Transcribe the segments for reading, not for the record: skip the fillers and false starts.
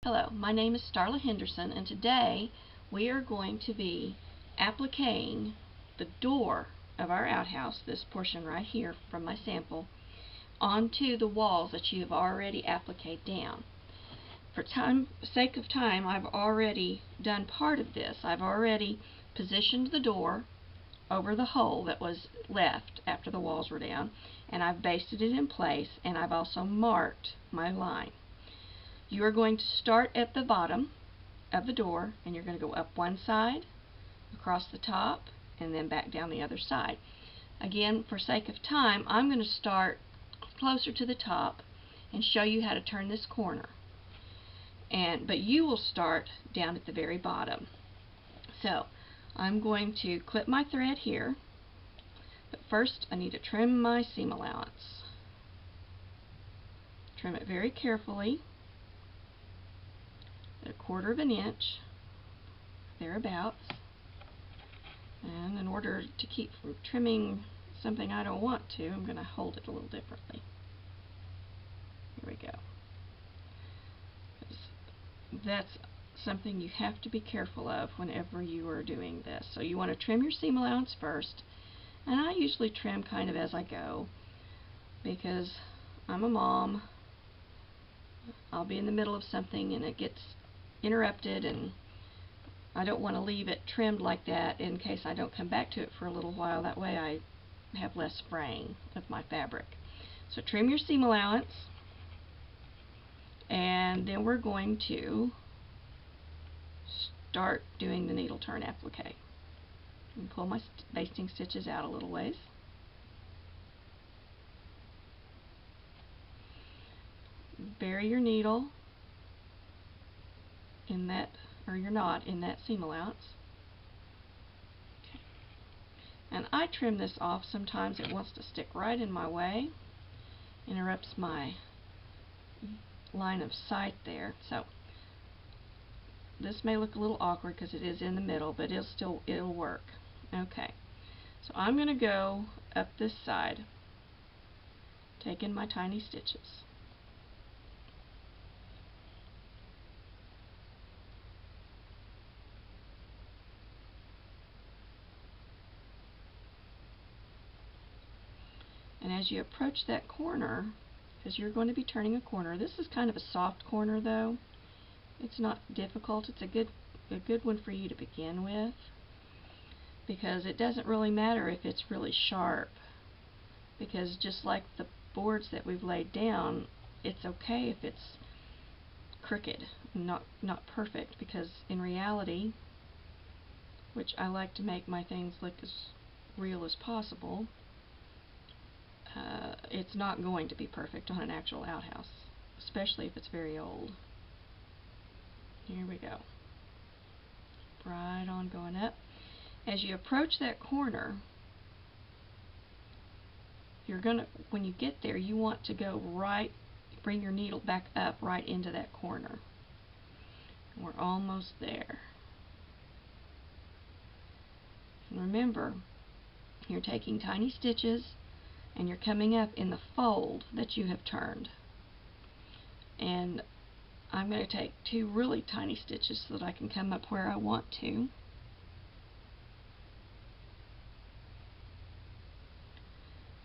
Hello, my name is Starla Henderson, and today we are going to be appliquing the door of our outhouse, this portion right here from my sample, onto the walls that you have already appliqued down. For sake of time, I've already done part of this. I've already positioned the door over the hole that was left after the walls were down, and I've basted it in place, and I've also marked my line. You are going to start at the bottom of the door, and you're going to go up one side, across the top, and then back down the other side. Again, for sake of time, I'm going to start closer to the top and show you how to turn this corner. But you will start down at the very bottom. So I'm going to clip my thread here, but first I need to trim my seam allowance. Trim it very carefully, at 1/4 of an inch, thereabouts. And in order to keep from trimming something I don't want to, I'm going to hold it a little differently. Here we go. That's something you have to be careful of whenever you are doing this. So you want to trim your seam allowance first, and I usually trim kind of as I go because I'm a mom. I'll be in the middle of something and it gets interrupted, and I don't want to leave it trimmed like that in case I don't come back to it for a little while. That way I have less fraying of my fabric. So trim your seam allowance, and then we're going to start doing the needle turn applique. And pull my basting stitches out a little ways. Bury your needle in that, or your knot in that seam allowance. Okay. And I trim this off. Sometimes it wants to stick right in my way, interrupts my line of sight there. So this may look a little awkward because it is in the middle, but it'll work. Okay, so I'm going to go up this side, taking my tiny stitches. And as you approach that corner, because you're going to be turning a corner, this is kind of a soft corner though. It's not difficult. It's a good one for you to begin with, because it doesn't really matter if it's really sharp, because just like the boards that we've laid down, it's okay if it's crooked, not perfect, because in reality, which I like to make my things look as real as possible, it's not going to be perfect on an actual outhouse, especially if it's very old. Here we go. Right on going up. As you approach that corner, when you get there, you want to go right, bring your needle back up right into that corner. We're almost there. And remember, you're taking tiny stitches and you're coming up in the fold that you have turned. And I'm going to take 2 really tiny stitches so that I can come up where I want to. And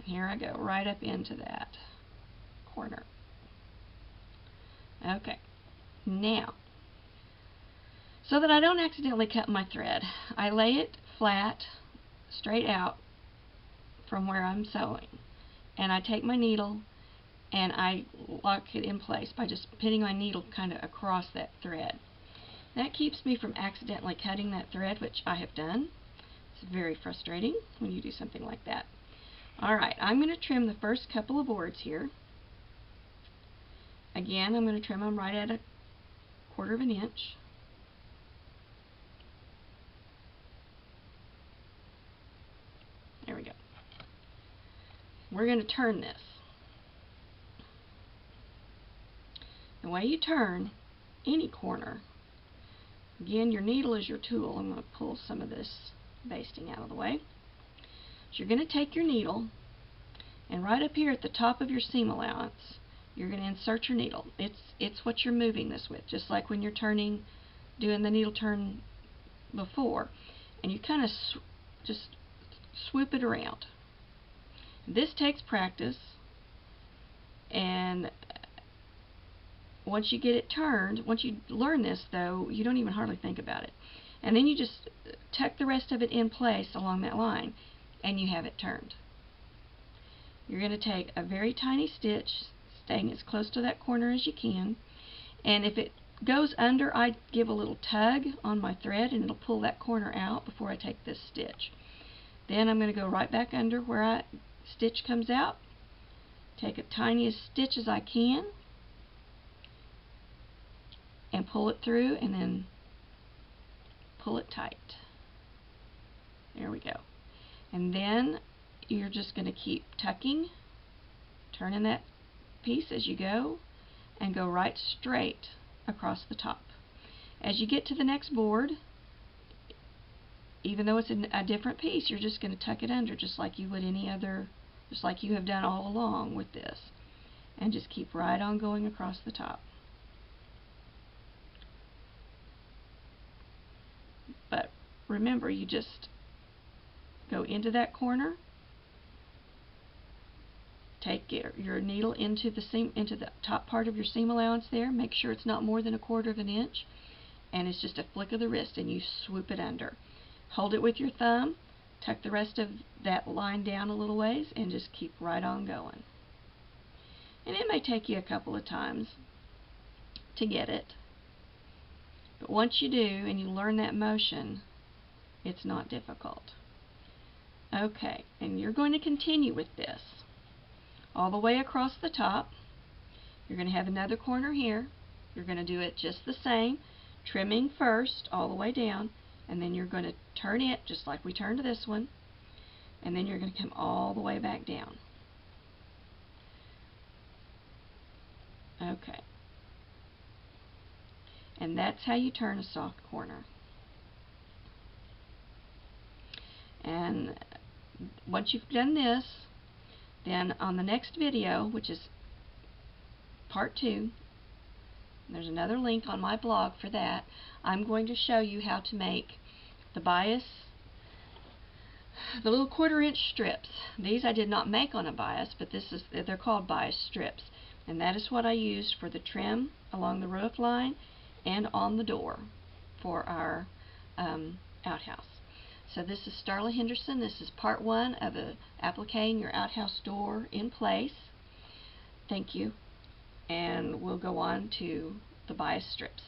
here I go, right up into that corner. Okay, now, so that I don't accidentally cut my thread, I lay it flat, straight out from where I'm sewing. And I take my needle and I lock it in place by just pinning my needle kind of across that thread. That keeps me from accidentally cutting that thread, which I have done. It's very frustrating when you do something like that. Alright, I'm going to trim the first couple of boards here. Again, I'm going to trim them right at 1/4 of an inch. There we go. We're going to turn this. The way you turn any corner, again, your needle is your tool. I'm going to pull some of this basting out of the way. So you're going to take your needle, and right up here at the top of your seam allowance, you're going to insert your needle. It's what you're moving this with, just like when you're doing the needle turn before, and you kind of just swoop it around. This takes practice, and once you get it turned, once you learn this though, you don't even hardly think about it. And then you just tuck the rest of it in place along that line, and you have it turned. You're going to take a very tiny stitch, staying as close to that corner as you can, and if it goes under, I give a little tug on my thread and it'll pull that corner out before I take this stitch. Then I'm going to go right back under where stitch comes out, take a tiniest stitch as I can, and pull it through, and then pull it tight. There we go. And then you're just going to keep tucking, turning that piece as you go, and go right straight across the top. As you get to the next board, even though it's a different piece, you're just going to tuck it under just like you would any other, just like you have done all along with this, and just keep right on going across the top. But remember, you just go into that corner, take your needle into the top part of your seam allowance there, make sure it's not more than 1/4 of an inch, and it's just a flick of the wrist and you swoop it under. Hold it with your thumb, tuck the rest of that line down a little ways, and just keep right on going. And it may take you a couple of times to get it, but once you do and you learn that motion, it's not difficult. Okay, and you're going to continue with this all the way across the top. You're going to have another corner here. You're going to do it just the same, trimming first all the way down, and then you're going to turn it just like we turned this one, and then you're going to come all the way back down. Okay. And that's how you turn a soft corner. And once you've done this, then on the next video, which is part 2, there's another link on my blog for that, I'm going to show you how to make the bias, the little 1/4 inch strips. These I did not make on a bias, but they're called bias strips. And that is what I used for the trim along the roof line and on the door for our outhouse. So this is Starla Henderson. This is part 1 of appliquing your outhouse door in place. Thank you. And we'll go on to the bias strips.